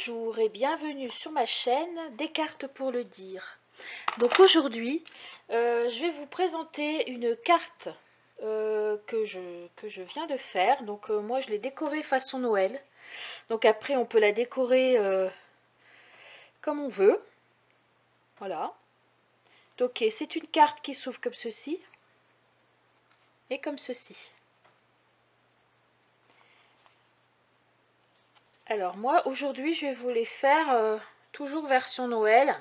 Bonjour et bienvenue sur ma chaîne Des cartes pour le dire. Donc aujourd'hui, je vais vous présenter une carte que je viens de faire. Donc moi je l'ai décorée façon Noël. Donc après on peut la décorer comme on veut. Voilà. Donc c'est une carte qui s'ouvre comme ceci et comme ceci. Alors moi aujourd'hui je vais vous les faire toujours version Noël.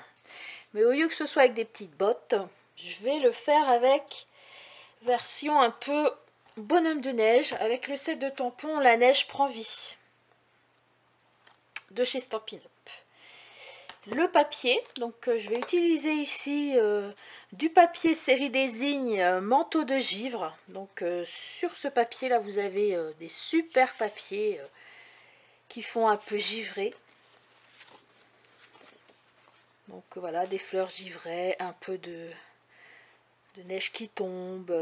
Mais au lieu que ce soit avec des petites bottes, je vais le faire avec version un peu bonhomme de neige. Avec le set de tampons, la neige prend vie. De chez Stampin' Up. Le papier, donc je vais utiliser ici du papier série Désigne manteau de givre. Donc sur ce papier là vous avez des super papiers qui font un peu givrer. Donc voilà, des fleurs givrées, un peu de neige qui tombe.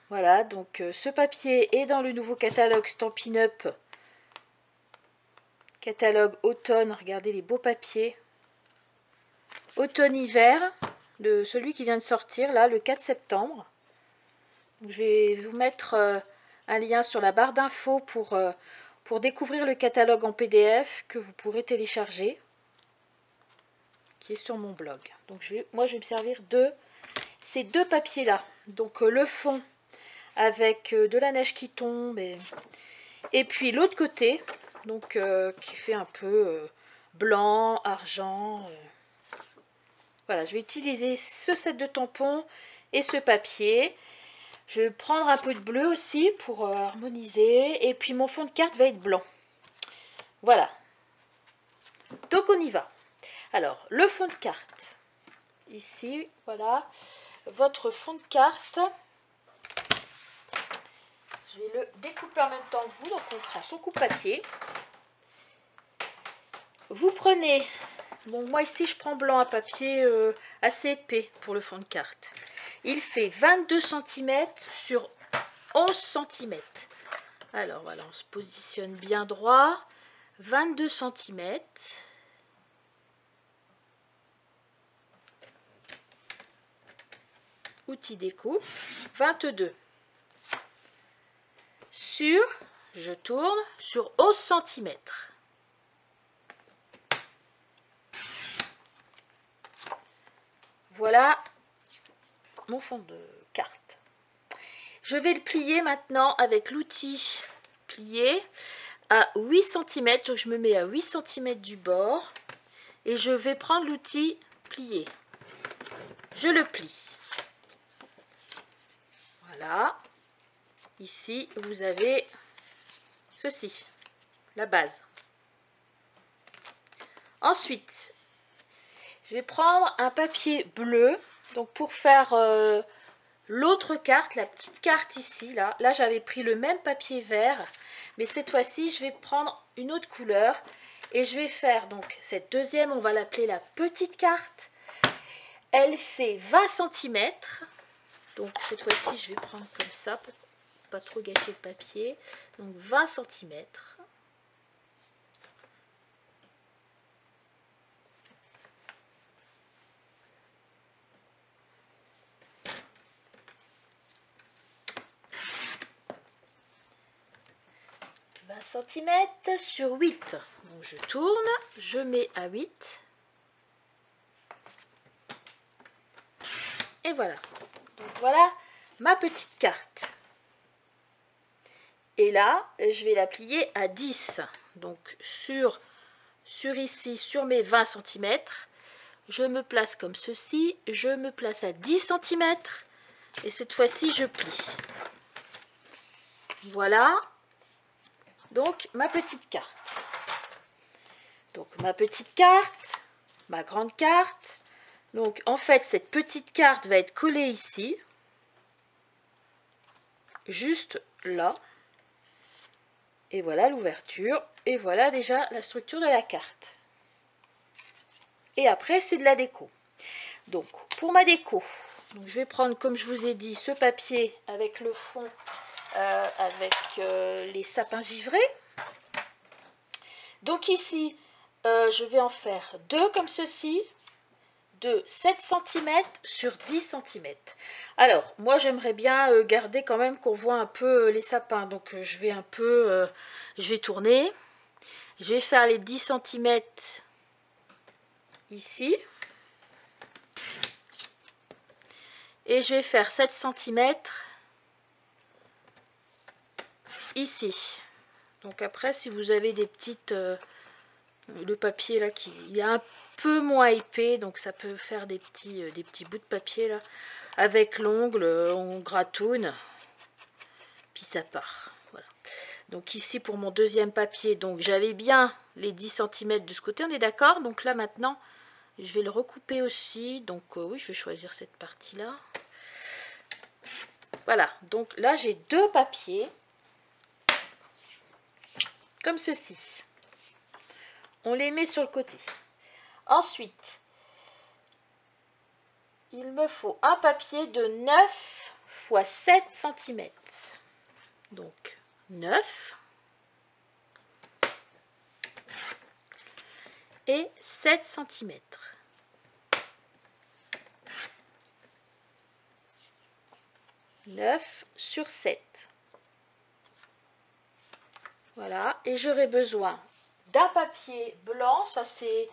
Voilà, donc ce papier est dans le nouveau catalogue Stampin' Up. Catalogue automne, regardez les beaux papiers. Automne-hiver, de celui qui vient de sortir, là, le 4 septembre. Donc, je vais vous mettre un lien sur la barre d'infos pour découvrir le catalogue en PDF que vous pourrez télécharger, qui est sur mon blog. Donc moi, je vais me servir de ces deux papiers-là. Donc le fond avec de la neige qui tombe et puis l'autre côté, donc qui fait un peu blanc, argent. Voilà, je vais utiliser ce set de tampons et ce papier. Je vais prendre un peu de bleu aussi pour harmoniser. Et puis mon fond de carte va être blanc. Voilà. Donc on y va. Alors, le fond de carte. Ici, voilà. Votre fond de carte. Je vais le découper en même temps que vous. Donc on prend son coupe-papier. Vous prenez... Bon, moi ici je prends blanc à papier assez épais pour le fond de carte. Il fait 22 cm sur 11 cm. Alors voilà, on se positionne bien droit. 22 cm. Outil découpe. 22. Sur, je tourne, sur 11 cm. Voilà mon fond de carte. Je vais le plier maintenant avec l'outil plié à 8 cm. Donc je me mets à 8 cm du bord et je vais prendre l'outil plié. Je le plie. Voilà. Ici, vous avez ceci, la base. Ensuite, je vais prendre un papier bleu. Donc pour faire l'autre carte, la petite carte ici, là j'avais pris le même papier vert, mais cette fois-ci je vais prendre une autre couleur et je vais faire donc cette deuxième, on va l'appeler la petite carte. Elle fait 20 cm, donc cette fois-ci je vais prendre comme ça pour pas trop gâcher le papier, donc 20 cm. Cm sur 8. Donc je tourne, je mets à 8. Et voilà. Donc voilà ma petite carte. Et là, je vais la plier à 10. Donc sur ici, sur mes 20 cm, je me place comme ceci. Je me place à 10 cm. Et cette fois-ci, je plie. Voilà. Donc, ma petite carte. Donc, ma petite carte, ma grande carte. Donc, en fait, cette petite carte va être collée ici. Juste là. Et voilà l'ouverture. Et voilà déjà la structure de la carte. Et après, c'est de la déco. Donc, pour ma déco, donc je vais prendre, comme je vous ai dit, ce papier avec le fond, avec les sapins givrés. Donc ici, je vais en faire 2 comme ceci, de 7 cm sur 10 cm. Alors, moi j'aimerais bien garder quand même qu'on voit un peu les sapins. Donc je vais un peu, je vais tourner. Je vais faire les 10 cm ici. Et je vais faire 7 cm ici. Donc après, si vous avez des petites... le papier là qui est un peu moins épais, donc ça peut faire des petits bouts de papier là. Avec l'ongle, on gratouille, puis ça part. Voilà. Donc ici pour mon deuxième papier, donc j'avais bien les 10 cm de ce côté, on est d'accord. Donc là maintenant, je vais le recouper aussi. Donc oui, je vais choisir cette partie-là. Voilà, donc là j'ai 2 papiers, comme ceci. On les met sur le côté. Ensuite, il me faut un papier de 9 x 7 cm. Donc 9 et 7 cm. Sur 7. Voilà, et j'aurai besoin d'un papier blanc, ça c'est,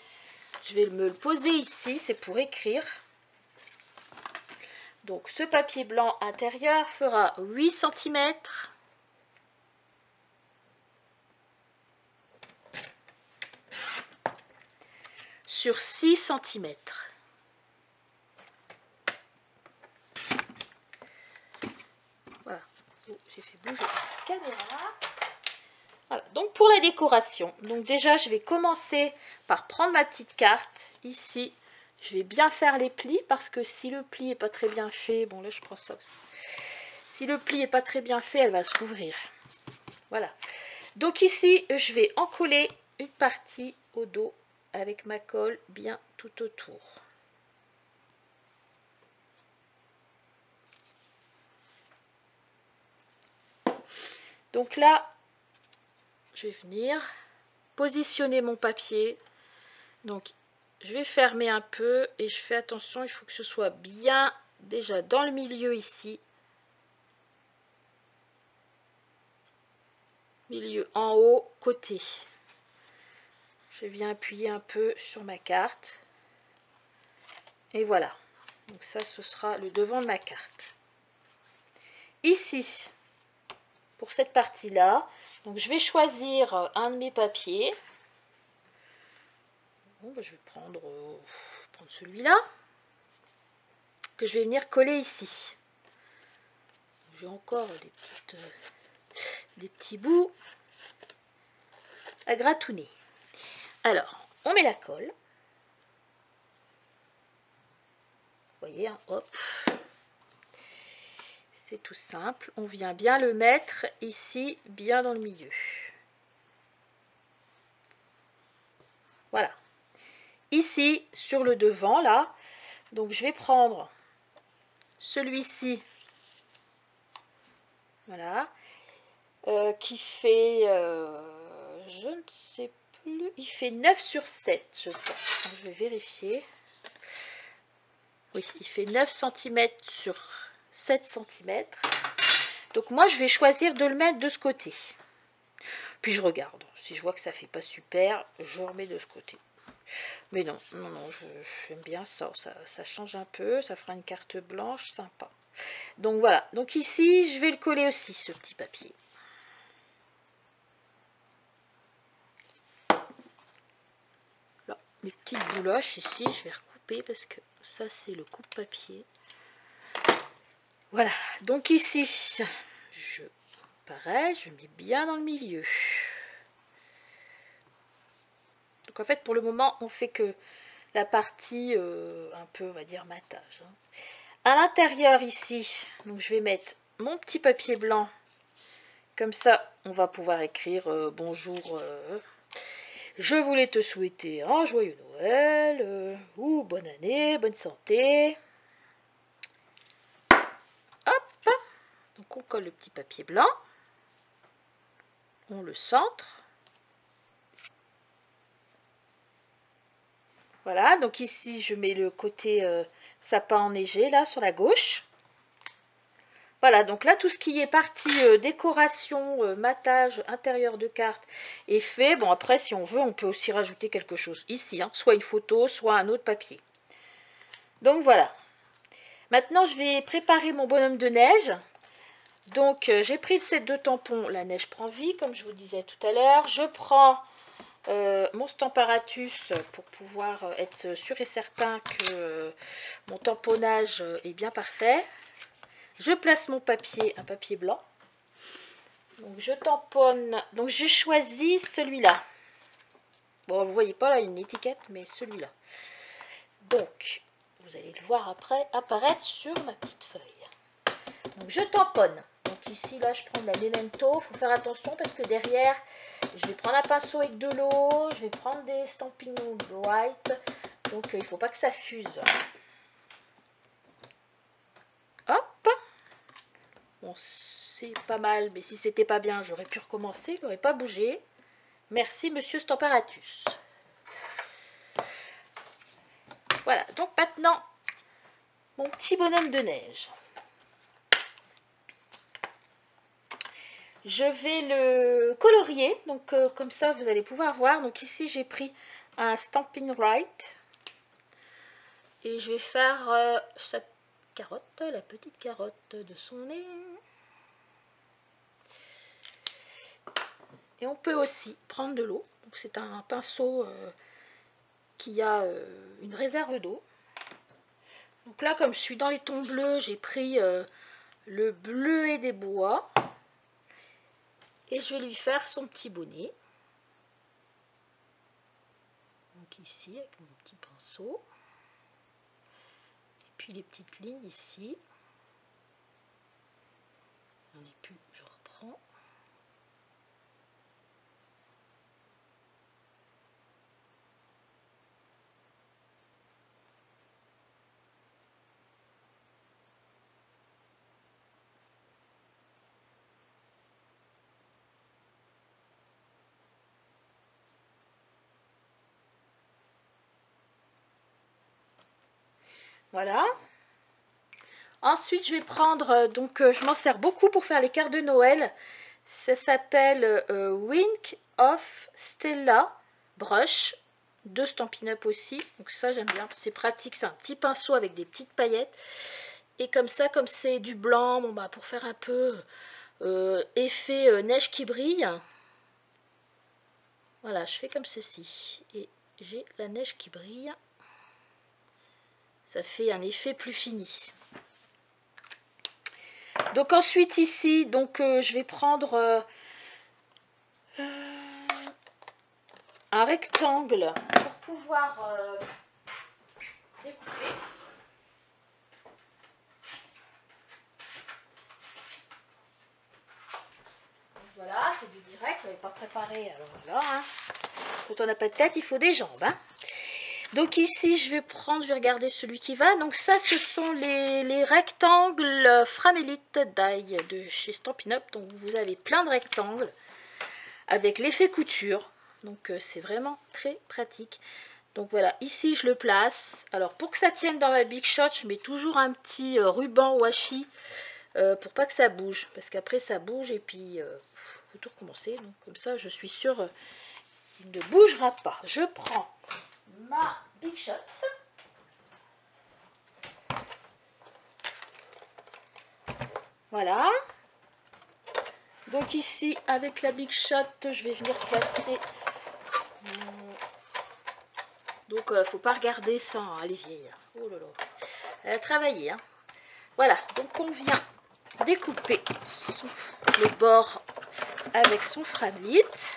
je vais me le poser ici, c'est pour écrire. Donc ce papier blanc intérieur fera 8 cm sur 6 cm. Voilà, oh, j'ai fait bouger la caméra. Voilà, donc pour la décoration, donc déjà je vais commencer par prendre ma petite carte ici. Je vais bien faire les plis parce que si le pli est pas très bien fait, bon là je prends ça aussi. Si le pli est pas très bien fait, elle va se rouvrir. Voilà. Donc ici, je vais en coller une partie au dos avec ma colle bien tout autour. Donc là, je vais venir positionner mon papier. Donc je vais fermer un peu et je fais attention, il faut que ce soit bien déjà dans le milieu ici. Milieu en haut, côté. Je viens appuyer un peu sur ma carte. Et voilà. Donc ça, ce sera le devant de ma carte. Ici, pour cette partie-là, donc je vais choisir un de mes papiers. Bon, ben, je vais prendre celui-là, que je vais venir coller ici. J'ai encore des petits bouts à gratouiller. Alors, on met la colle. Vous voyez, hein, hop. C'est tout simple. On vient bien le mettre ici, bien dans le milieu. Voilà. Ici, sur le devant, là, donc je vais prendre celui-ci, voilà, qui fait, je ne sais plus, il fait 9 sur 7, je pense. Je vais vérifier. Oui, il fait 9 cm sur 7 cm. Donc moi, je vais choisir de le mettre de ce côté. Puis je regarde. Si je vois que ça fait pas super, je remets de ce côté. Mais non, j'aime bien ça. Ça change un peu, ça fera une carte blanche sympa. Donc voilà, donc ici, je vais le coller aussi, ce petit papier. Là, mes petites bouloches ici, je vais recouper parce que ça, c'est le coupe-papier. Voilà, donc ici, pareil, je mets bien dans le milieu. Donc en fait, pour le moment, on fait que la partie un peu, on va dire, matage. À l'intérieur ici, donc je vais mettre mon petit papier blanc. Comme ça, on va pouvoir écrire bonjour. Je voulais te souhaiter un joyeux Noël ou bonne année, bonne santé. Hop, donc on colle le petit papier blanc. On le centre. Voilà, donc ici je mets le côté sapin enneigé là sur la gauche. Voilà, donc là tout ce qui est partie décoration, matage, intérieur de carte est fait. Bon après si on veut on peut aussi rajouter quelque chose ici, hein, soit une photo, soit un autre papier. Donc voilà. Maintenant je vais préparer mon bonhomme de neige. Donc j'ai pris le set de tampons, la neige prend vie comme je vous disais tout à l'heure. Je prends mon Stamparatus pour pouvoir être sûr et certain que mon tamponnage est bien parfait. Je place mon papier, un papier blanc. Donc je tamponne. Donc j'ai choisi celui-là. Bon, vous voyez pas là une étiquette, mais celui-là. Donc vous allez le voir après apparaître sur ma petite feuille. Donc je tamponne. Donc ici là je prends de la Memento. Il faut faire attention parce que derrière je vais prendre un pinceau avec de l'eau. Je vais prendre des Stampin' Bright. Donc il ne faut pas que ça fuse. Hop. Bon, c'est pas mal, mais si c'était pas bien, j'aurais pu recommencer, il n'aurait pas bougé. Merci, monsieur Stamparatus. Voilà, donc maintenant, mon petit bonhomme de neige. Je vais le colorier, donc comme ça, vous allez pouvoir voir. Donc ici, j'ai pris un Stampin' Right. Et je vais faire sa carotte, la petite carotte de son nez. Et on peut aussi prendre de l'eau. Donc c'est un pinceau qui a une réserve d'eau. Donc là, comme je suis dans les tons bleus, j'ai pris le bleuet des bois. Et je vais lui faire son petit bonnet. Donc ici, avec mon petit pinceau. Et puis les petites lignes ici. On n'est plus, je reprends. Voilà. Ensuite, je vais prendre, je m'en sers beaucoup pour faire les cartes de Noël. Ça s'appelle Wink of Stella Brush, de Stampin' Up aussi. Donc ça, j'aime bien, c'est pratique. C'est un petit pinceau avec des petites paillettes. Et comme ça, comme c'est du blanc, bon, bah, pour faire un peu effet neige qui brille. Voilà, je fais comme ceci. Et j'ai la neige qui brille. Ça fait un effet plus fini. Donc ensuite ici, je vais prendre un rectangle pour pouvoir découper. Donc voilà, c'est du direct, je n'avais pas préparé. Alors voilà, hein. Quand on n'a pas de tête, il faut des jambes. Hein. Donc ici, je vais regarder celui qui va. Donc ça, ce sont les rectangles Framélite Die de chez Stampin' Up. Donc vous avez plein de rectangles avec l'effet couture. Donc c'est vraiment très pratique. Donc voilà, ici je le place. Alors pour que ça tienne dans ma Big Shot, je mets toujours un petit ruban washi pour pas que ça bouge. Parce qu'après ça bouge et puis faut tout recommencer. Donc comme ça, je suis sûre qu'il ne bougera pas. Je prends ma Big Shot. Voilà. Donc ici, avec la Big Shot, je vais venir placer. Donc, faut pas regarder ça, hein, elle est vieille. Oh là là. Elle a travaillé. Hein. Voilà. Donc, on vient découper le bord avec son Framélite.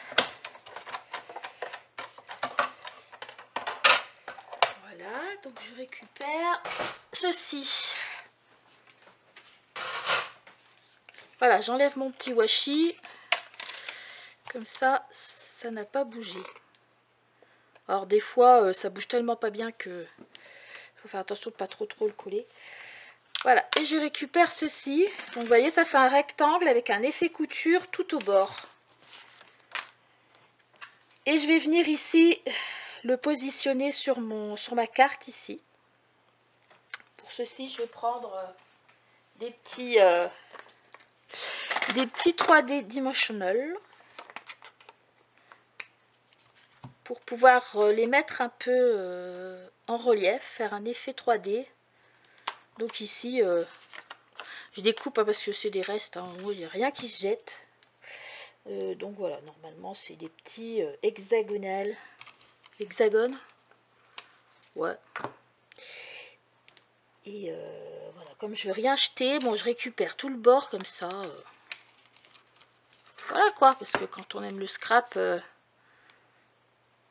Voilà. Donc, je récupère ceci. Voilà, j'enlève mon petit washi. Comme ça, ça n'a pas bougé. Alors des fois, ça bouge tellement pas bien que faut faire attention de pas trop le coller. Voilà, et je récupère ceci. Donc vous voyez, ça fait un rectangle avec un effet couture tout au bord. Et je vais venir ici le positionner sur ma carte ici. Pour ceci, je vais prendre des petits 3D Dimensional pour pouvoir les mettre un peu en relief, faire un effet 3D. Donc ici, je découpe parce que c'est des restes, hein, il n'y a rien qui se jette. Donc voilà, normalement c'est des petits hexagones. Ouais. Et voilà, comme je veux rien jeter, bon, je récupère tout le bord comme ça. Voilà quoi, parce que quand on aime le scrap,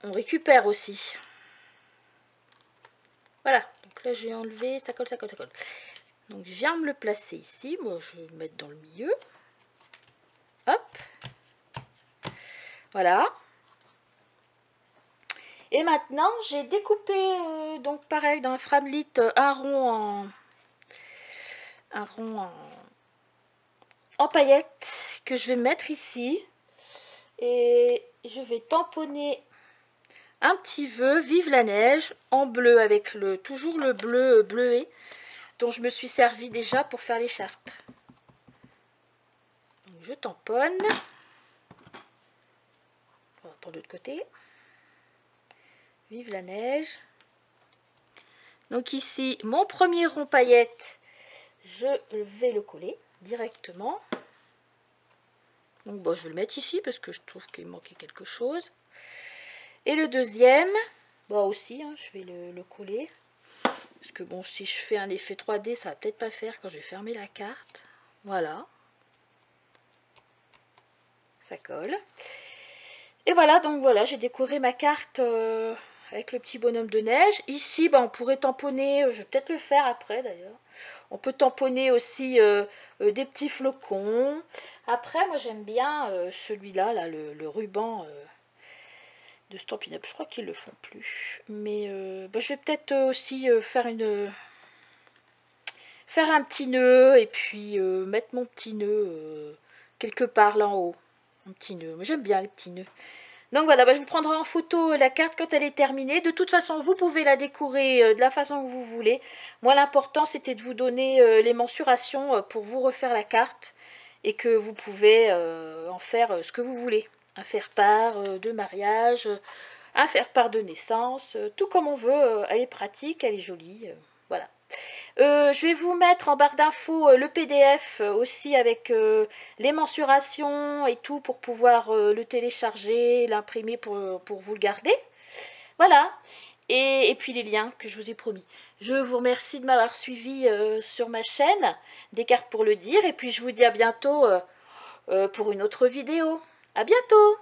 on récupère aussi. Voilà, donc là j'ai enlevé, ça colle, ça colle, ça colle. Donc je viens me le placer ici, moi je vais le mettre dans le milieu. Hop. Voilà. Et maintenant j'ai découpé, donc pareil dans un Framlit, un rond en paillettes que je vais mettre ici. Et je vais tamponner un petit vœu, vive la neige, en bleu avec toujours le bleu bleuet dont je me suis servi déjà pour faire l'écharpe. Donc je tamponne. On va pour l'autre côté. Vive la neige. Donc ici, mon premier rond paillette, je vais le coller directement. Donc bon, je vais le mettre ici parce que je trouve qu'il manquait quelque chose. Et le deuxième, bon aussi, hein, je vais le coller. Parce que bon, si je fais un effet 3D, ça va peut-être pas faire quand je vais fermer la carte. Voilà. Ça colle. Et voilà, donc voilà, j'ai décoré ma carte avec le petit bonhomme de neige. Ici, on pourrait tamponner, je vais peut-être le faire après d'ailleurs. On peut tamponner aussi des petits flocons. Après, moi j'aime bien celui-là, là, le ruban de Stampin' Up. Je crois qu'ils le font plus. Mais je vais peut-être aussi faire un petit nœud et puis mettre mon petit nœud quelque part là en haut. Un petit nœud. J'aime bien les petits nœuds. Donc voilà, je vous prendrai en photo la carte quand elle est terminée. De toute façon, vous pouvez la décorer de la façon que vous voulez. Moi, l'important, c'était de vous donner les mensurations pour vous refaire la carte et que vous pouvez en faire ce que vous voulez. Un faire-part de mariage, un faire-part de naissance, tout comme on veut. Elle est pratique, elle est jolie. Voilà. Je vais vous mettre en barre d'infos le PDF aussi avec les mensurations et tout pour pouvoir le télécharger, l'imprimer pour vous le garder. Voilà. Et puis les liens que je vous ai promis. Je vous remercie de m'avoir suivi sur ma chaîne, des cartes pour le dire. Et puis je vous dis à bientôt pour une autre vidéo. À bientôt!